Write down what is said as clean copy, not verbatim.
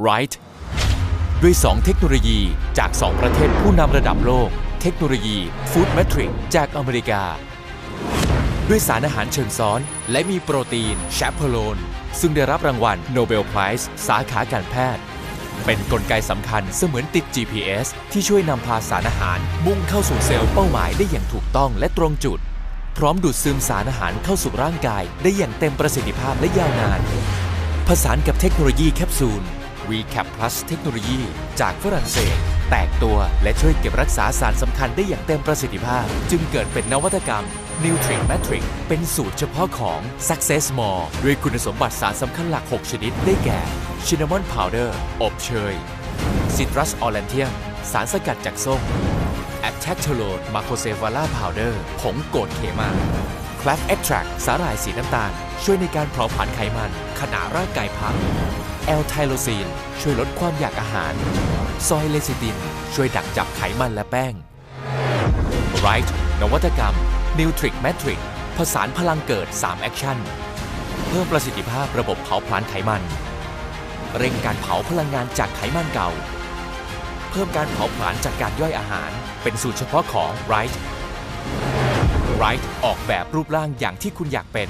Right ด้วย 2 เทคโนโลยีจาก 2 ประเทศผู้นำระดับโลกเทคโนโลยี Food Matrix จากอเมริกาด้วยสารอาหารเชิงซ้อนและมีโปรตีนแชปเปอโลนซึ่งได้รับรางวัล Nobel Prize สาขาการแพทย์เป็นกลไกสำคัญเสมือนติด GPS ที่ช่วยนำพาสารอาหารมุ่งเข้าสู่เซลล์เป้าหมายได้อย่างถูกต้องและตรงจุดพร้อมดูดซึมสารอาหารเข้าสู่ร่างกายได้อย่างเต็มประสิทธิภาพและยาวนานผสานกับเทคโนโลยีแคปซูล VCAP Plus เทคโนโลยีจากฝรั่งเศสแตกตัวและช่วยเก็บรักษาสารสำคัญได้อย่างเต็มประสิทธิภาพจึงเกิดเป็นนวัตกรรม Nutri Matrix เป็นสูตรเฉพาะของ Success More ด้วยคุณสมบัติสารสำคัญหลัก 6 ชนิดได้แก่ Cinnamon Powder อบเชย Citrus Aurantium สารสกัดจากส้ม Acetolone Macrocephala Powder ผงโกรดเขมา Clove Extract สาหร่ายสีน้ำตาลช่วยในการเผาผลาญไขมันขณะร่างกายพัก L-Tyrosin ช่วยลดความอยากอาหาร Soy Lecithin ช่วยดักจับไขมันและแป้ง Right นวัตกรรม Nutri Matrix ผสานพลังเกิด 3 แอคชั่นเพิ่มประสิทธิภาพระบบเผาผลาญไขมันเร่งการเผาพลังงานจากไขมันเก่าเพิ่มการเผาผลาญจากการย่อยอาหารเป็นสูตรเฉพาะของ Right ออกแบบรูปร่างอย่างที่คุณอยากเป็น